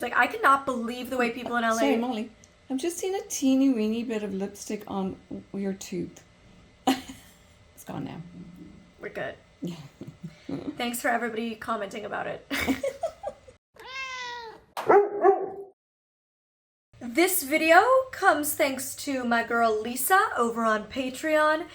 Like, I cannot believe the way people in LA... Sorry, Molly. I'm just seeing a teeny weeny bit of lipstick on your tooth. It's gone now. We're good. Yeah. Thanks for everybody commenting about it. This video comes thanks to my girl Lisa over on Patreon.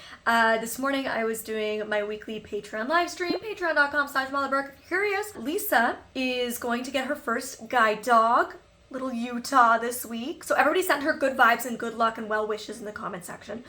This morning I was doing my weekly Patreon live stream, patreon.com/Møller. If you're curious, Lisa is going to get her first guide dog, little Utah, this week. So everybody sent her good vibes and good luck and well wishes in the comment section.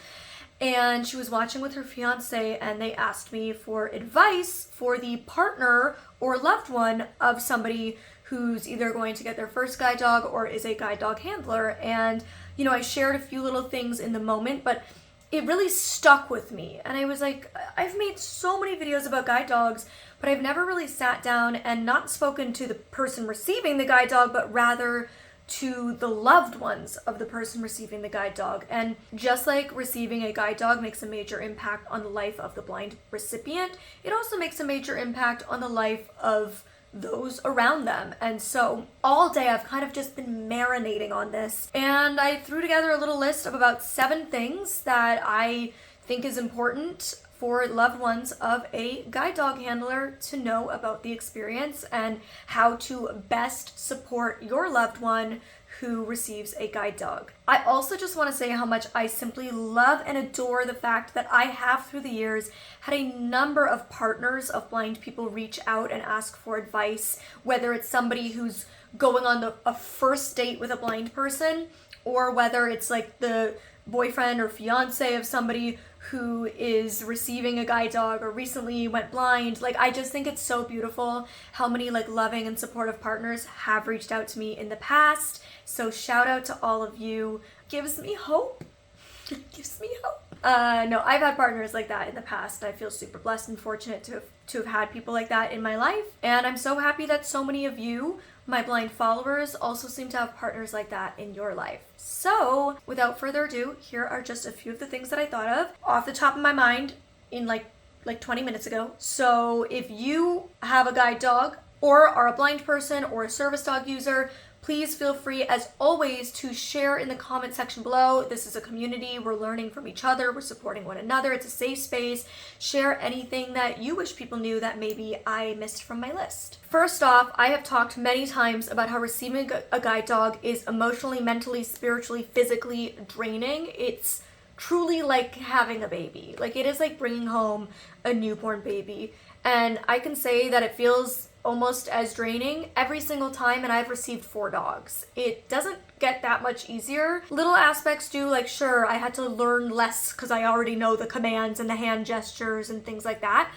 And she was watching with her fiance and they asked me for advice for the partner or loved one of somebody who's either going to get their first guide dog or is a guide dog handler. And, you know, I shared a few little things in the moment, but it really stuck with me. And I was like, I've made so many videos about guide dogs, but I've never really sat down and not spoken to the person receiving the guide dog, but rather to the loved ones of the person receiving the guide dog. And just like receiving a guide dog makes a major impact on the life of the blind recipient, it also makes a major impact on the life of those around them. And so all day I've kind of just been marinating on this, and I threw together a little list of about 7 things that I think is important for loved ones of a guide dog handler to know about the experience and how to best support your loved one who receives a guide dog. I also just want to say how much I simply love and adore the fact that I have through the years had a number of partners of blind people reach out and ask for advice, whether it's somebody who's going on a first date with a blind person, or whether it's like the boyfriend or fiance of somebody who is receiving a guide dog or recently went blind. Like, I just think it's so beautiful how many like loving and supportive partners have reached out to me in the past. So shout out to all of you. Gives me hope. Gives me hope. No, I've had partners like that in the past. I feel super blessed and fortunate to have had people like that in my life. And I'm so happy that so many of you, my blind followers, also seem to have partners like that in your life. So without further ado, here are just a few of the things that I thought of off the top of my mind in like 20 minutes ago. So if you have a guide dog or are a blind person or a service dog user, please feel free, as always, to share in the comment section below. This is a community. We're learning from each other. We're supporting one another. It's a safe space. Share anything that you wish people knew that maybe I missed from my list. First off, I have talked many times about how receiving a guide dog is emotionally, mentally, spiritually, physically draining. It's truly like having a baby. Like, it is like bringing home a newborn baby. And I can say that it feels almost as draining every single time, and I've received 4 dogs. It doesn't get that much easier. Little aspects do, like, sure, I had to learn less because I already know the commands and the hand gestures and things like that.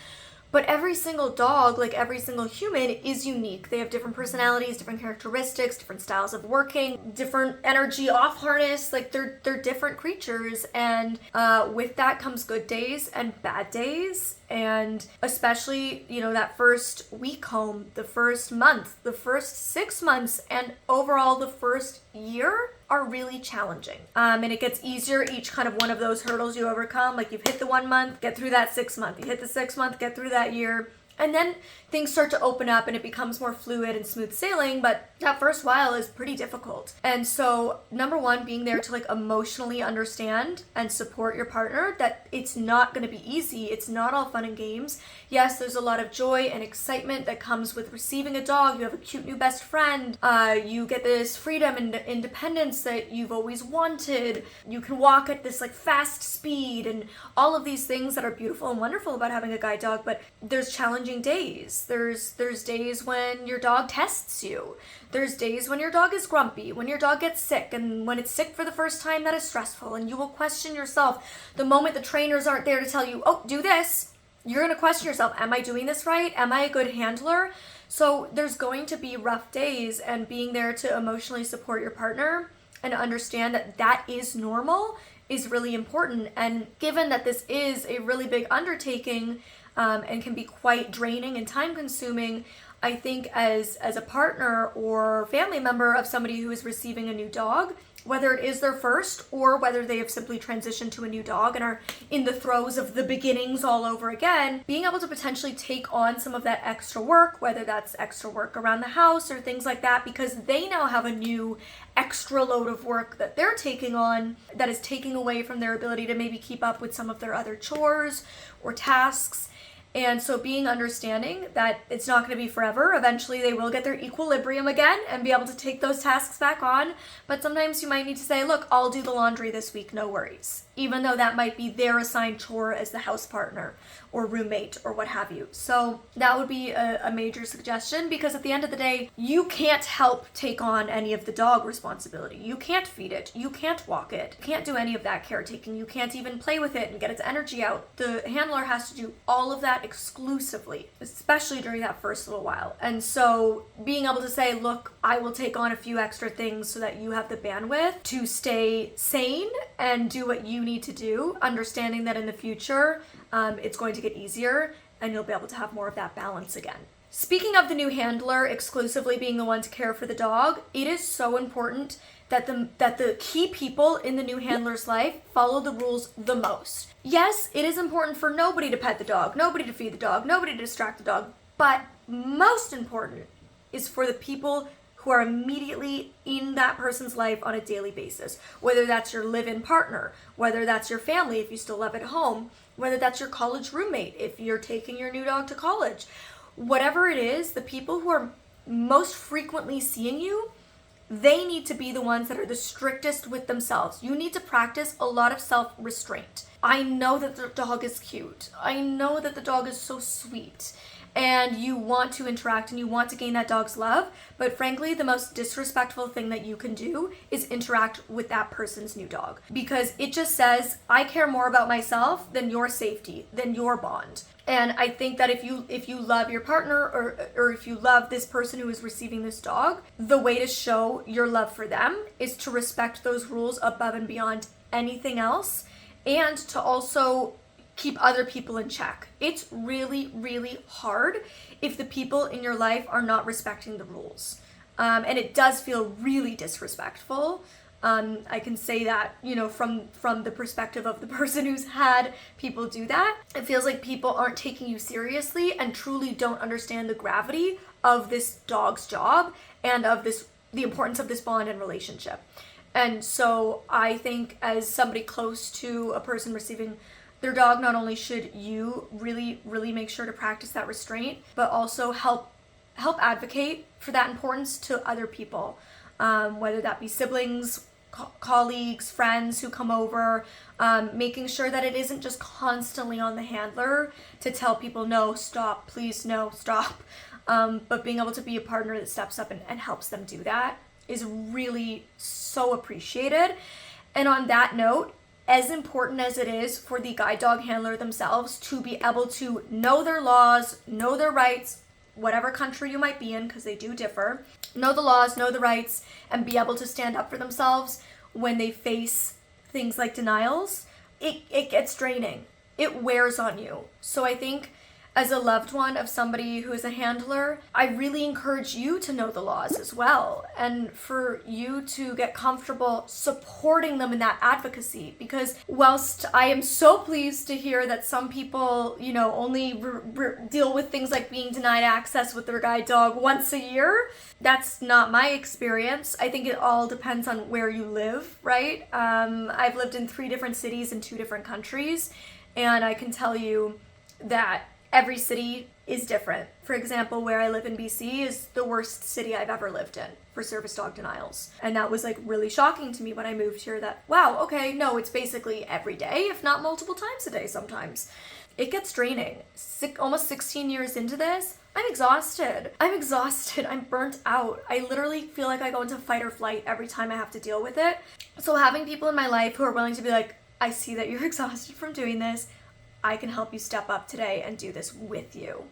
But every single dog, like every single human, is unique. They have different personalities, different characteristics, different styles of working, different energy off harness. Like, they're different creatures. And with that comes good days and bad days. And especially, you know, that first week home, the first month, the first 6 months, and overall the first year are really challenging. And it gets easier each kind of one of those hurdles you overcome. Like, you've hit the 1 month, get through that 6 month. You hit the 6 month, get through that year. And then things start to open up and it becomes more fluid and smooth sailing, but that first while is pretty difficult. And so, number one, being there to like emotionally understand and support your partner that it's not going to be easy. It's not all fun and games. Yes, there's a lot of joy and excitement that comes with receiving a dog. You have a cute new best friend. You get this freedom and independence that you've always wanted. You can walk at this like fast speed and all of these things that are beautiful and wonderful about having a guide dog, but there's challenging days. There's days when your dog tests you. There's days when your dog is grumpy, when your dog gets sick, and when it's sick for the first time, that is stressful, and you will question yourself. The moment the trainers aren't there to tell you, oh, do this, you're going to question yourself. Am I doing this right? Am I a good handler? So there's going to be rough days, and being there to emotionally support your partner and understand that that is normal is really important. And given that this is a really big undertaking, and can be quite draining and time consuming, I think as a partner or family member of somebody who is receiving a new dog, whether it is their first or whether they have simply transitioned to a new dog and are in the throes of the beginnings all over again, being able to potentially take on some of that extra work, whether that's extra work around the house or things like that, because they now have a new extra load of work that they're taking on that is taking away from their ability to maybe keep up with some of their other chores or tasks. And so being understanding that it's not going to be forever. Eventually they will get their equilibrium again and be able to take those tasks back on. But sometimes you might need to say, look, I'll do the laundry this week, no worries. Even though that might be their assigned chore as the house partner or roommate or what have you. So that would be a major suggestion, because at the end of the day, you can't help take on any of the dog responsibility. You can't feed it. You can't walk it. You can't do any of that caretaking. You can't even play with it and get its energy out. The handler has to do all of that exclusively, especially during that first little while. And so being able to say, look, I will take on a few extra things so that you have the bandwidth to stay sane and do what you need to do, understanding that in the future, it's going to get easier and you'll be able to have more of that balance again. Speaking of the new handler exclusively being the one to care for the dog, it is so important that the key people in the new handler's life follow the rules the most. Yes, it is important for nobody to pet the dog, nobody to feed the dog, nobody to distract the dog, but most important is for the people who are immediately in that person's life on a daily basis. Whether that's your live-in partner, whether that's your family if you still live at home, whether that's your college roommate if you're taking your new dog to college. Whatever it is, the people who are most frequently seeing you, they need to be the ones that are the strictest with themselves. You need to practice a lot of self-restraint. I know that the dog is cute. I know that the dog is so sweet. And you want to interact and you want to gain that dog's love, but frankly, the most disrespectful thing that you can do is interact with that person's new dog, because it just says, I care more about myself than your safety, than your bond. And I think that if you love your partner or if you love this person who is receiving this dog, the way to show your love for them is to respect those rules above and beyond anything else, and to also keep other people in check. It's really, really hard if the people in your life are not respecting the rules. And it does feel really disrespectful. I can say that, from the perspective of the person who's had people do that. It feels like people aren't taking you seriously and truly don't understand the gravity of this dog's job and of the importance of this bond and relationship. And so I think as somebody close to a person receiving their dog, not only should you really, really make sure to practice that restraint, but also help advocate for that importance to other people, whether that be siblings, colleagues, friends who come over, making sure that it isn't just constantly on the handler to tell people, no, stop, please, no, stop, but being able to be a partner that steps up and helps them do that is really so appreciated. And on that note, as important as it is for the guide dog handler themselves to be able to know their laws, know their rights, whatever country you might be in, because they do differ, know the laws, know the rights, and be able to stand up for themselves when they face things like denials, it gets draining. It wears on you. So I think as a loved one of somebody who is a handler, I really encourage you to know the laws as well, and for you to get comfortable supporting them in that advocacy, because whilst I am so pleased to hear that some people, only deal with things like being denied access with their guide dog once a year, that's not my experience. I think it all depends on where you live, right? I've lived in 3 different cities in 2 different countries, and I can tell you that every city is different. For example, where I live in BC is the worst city I've ever lived in for service dog denials. And that was really shocking to me when I moved here, that, wow, okay, no, it's basically every day, if not multiple times a day sometimes. It gets draining. Almost 16 years into this, I'm exhausted. I'm burnt out. I literally feel like I go into fight or flight every time I have to deal with it. So having people in my life who are willing to be like, I see that you're exhausted from doing this, I can help you step up today and do this with you,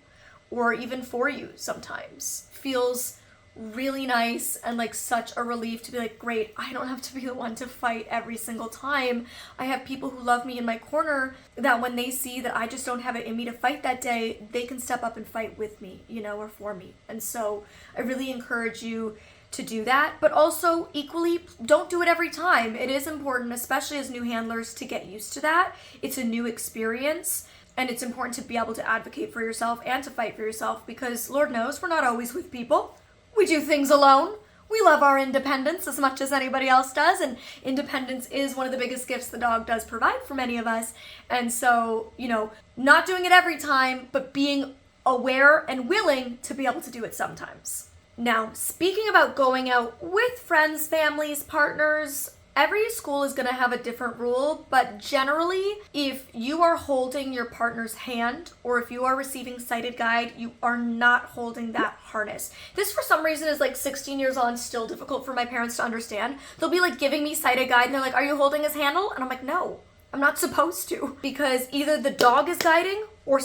or even for you sometimes, feels really nice and like such a relief to be like, great, I don't have to be the one to fight every single time. I have people who love me in my corner that when they see that I just don't have it in me to fight that day, they can step up and fight with me, you know, or for me. And so I really encourage you to do that, but also equally don't do it every time. It is important, especially as new handlers, to get used to that. It's a new experience. And it's important to be able to advocate for yourself and to fight for yourself because Lord knows we're not always with people. We do things alone. We love our independence as much as anybody else does. And independence is one of the biggest gifts the dog does provide for many of us. And so, you know, not doing it every time, but being aware and willing to be able to do it sometimes. Now, speaking about going out with friends, families, partners, every school is going to have a different rule, but generally, if you are holding your partner's hand or if you are receiving sighted guide, you are not holding that harness. This, for some reason, is like 16 years on, still difficult for my parents to understand. They'll be like giving me sighted guide and they're like, are you holding his handle? And I'm like, no, I'm not supposed to, because either the dog is guiding or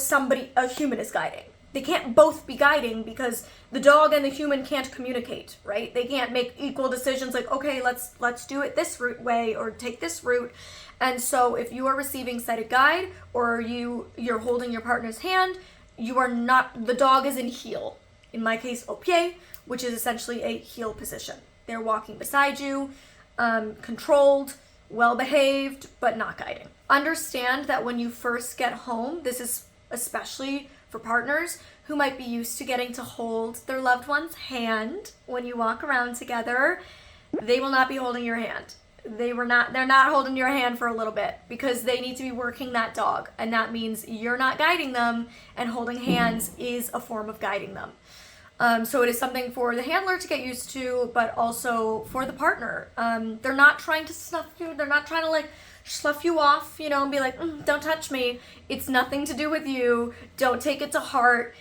a human is guiding. They can't both be guiding because the dog and the human can't communicate, right? They can't make equal decisions like, okay, let's do it this way or take this route. And so if you are receiving sighted guide or you're holding your partner's hand, you are not, the dog is in heel. In my case, au pied, which is essentially a heel position. They're walking beside you, controlled, well-behaved, but not guiding. Understand that when you first get home, this is especially for partners who might be used to getting to hold their loved one's hand when you walk around together, they will not be holding your hand. They're not holding your hand for a little bit because they need to be working that dog. And that means you're not guiding them, and holding hands is a form of guiding them. So it is something for the handler to get used to, but also for the partner. They're not trying to snuff you. They're not trying to like slough you off, you know, and be like, don't touch me. It's nothing to do with you. Don't take it to heart.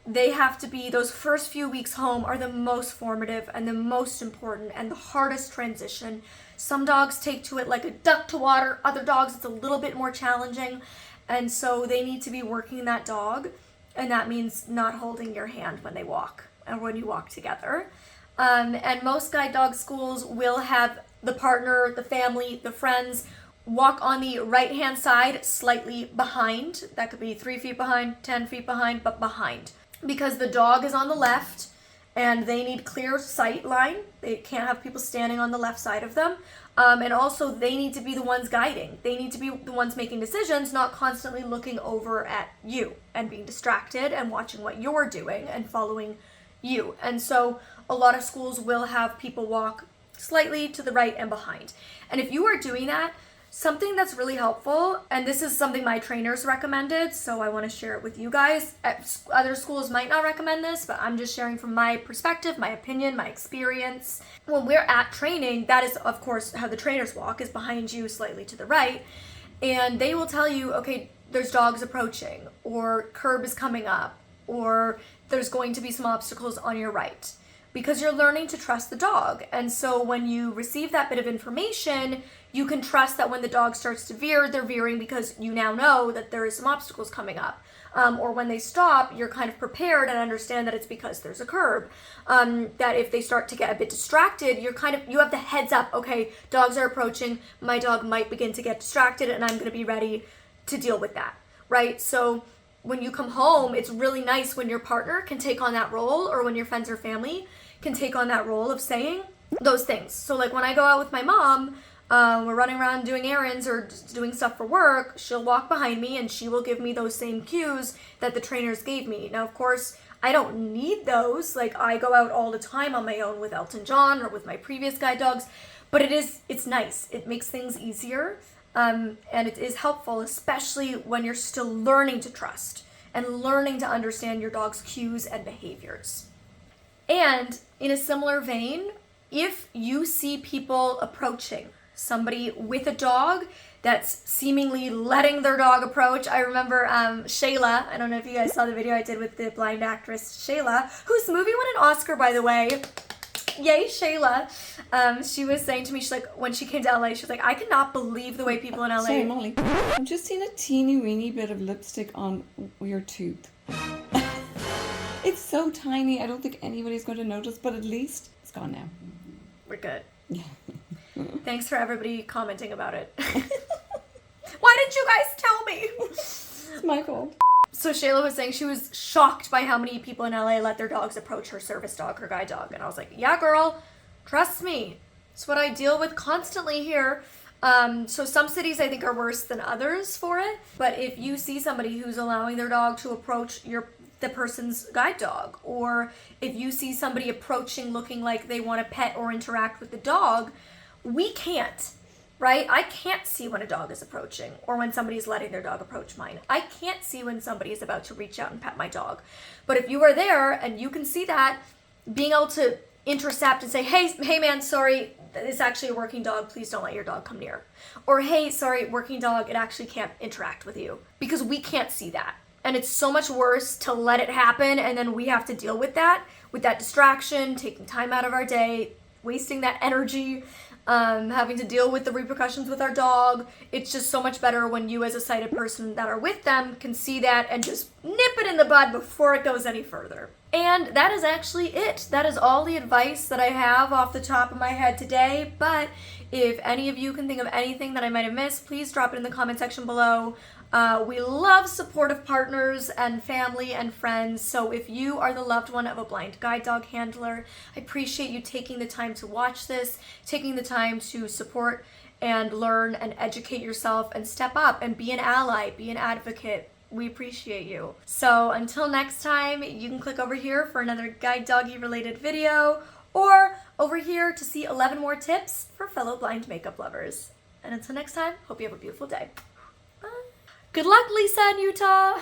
They have to be, those first few weeks home are the most formative and the most important and the hardest transition. Some dogs take to it like a duck to water. Other dogs, it's a little bit more challenging. And so they need to be working that dog. And that means not holding your hand when they walk and when you walk together. And most guide dog schools will have the partner, the family, the friends walk on the right-hand side slightly behind. That could be 3 feet behind, 10 feet behind, but behind. Because the dog is on the left and they need clear sight line. They can't have people standing on the left side of them. And also they need to be the ones guiding. They need to be the ones making decisions, not constantly looking over at you and being distracted and watching what you're doing and following you. And so a lot of schools will have people walk slightly to the right and behind. And if you are doing that, something that's really helpful, and this is something my trainers recommended, so I want to share it with you guys. Other schools might not recommend this, but I'm just sharing from my perspective, my opinion, my experience. When we're at training, that is, of course, how the trainers walk, is behind you, slightly to the right. And they will tell you, okay, there's dogs approaching, or curb is coming up, or there's going to be some obstacles on your right. Because you're learning to trust the dog. And so when you receive that bit of information, you can trust that when the dog starts to veer, they're veering because you now know that there is some obstacles coming up. Or when they stop, you're kind of prepared and understand that it's because there's a curb. That if they start to get a bit distracted, you have the heads up, okay, dogs are approaching, my dog might begin to get distracted and I'm gonna be ready to deal with that, right? So when you come home, it's really nice when your partner can take on that role, or when your friends or family can take on that role of saying those things. So like when I go out with my mom, we're running around doing errands or just doing stuff for work, she'll walk behind me and she will give me those same cues that the trainers gave me. Now, of course, I don't need those. Like I go out all the time on my own with Elton John or with my previous guide dogs, but it's nice. It makes things easier. And it is helpful, especially when you're still learning to trust and learning to understand your dog's cues and behaviors. And in a similar vein, if you see people approaching, somebody with a dog that's seemingly letting their dog approach. I remember Shayla, I don't know if you guys saw the video I did with the blind actress Shayla, whose movie won an Oscar, by the way. Yay, Shayla. She was saying to me, she's like, when she came to LA, she was like, I cannot believe the way people in LA... Sorry, Molly. I've just seen a teeny weeny bit of lipstick on your tooth. It's so tiny, I don't think anybody's going to notice, but at least it's gone now. We're good. Yeah. Thanks for everybody commenting about it. Why didn't you guys tell me? It's my fault. So Shayla was saying she was shocked by how many people in LA let their dogs approach her service dog, her guide dog. And I was like, yeah, girl, trust me. It's what I deal with constantly here. So some cities I think are worse than others for it. But if you see somebody who's allowing their dog to approach the person's guide dog, or if you see somebody approaching looking like they want to pet or interact with the dog, we can't, right? I can't see when a dog is approaching or when somebody's letting their dog approach mine. I can't see when somebody is about to reach out and pet my dog. But if you are there and you can see that, being able to intercept and say, hey man, sorry, it's actually a working dog, please don't let your dog come near. Or hey, sorry, working dog, it actually can't interact with you. Because we can't see that. And it's so much worse to let it happen and then we have to deal with that distraction, taking time out of our day, wasting that energy, having to deal with the repercussions with our dog. It's just so much better when you as a sighted person that are with them can see that and just nip it in the bud before it goes any further. And that is actually it. That is all the advice that I have off the top of my head today. But if any of you can think of anything that I might have missed, please drop it in the comment section below. We love supportive partners and family and friends. So if you are the loved one of a blind guide dog handler, I appreciate you taking the time to watch this, taking the time to support and learn and educate yourself and step up and be an ally, be an advocate. We appreciate you. So until next time, you can click over here for another guide doggy related video, or over here to see 11 more tips for fellow blind makeup lovers. And until next time, hope you have a beautiful day. Bye. Good luck, Lisa in Utah.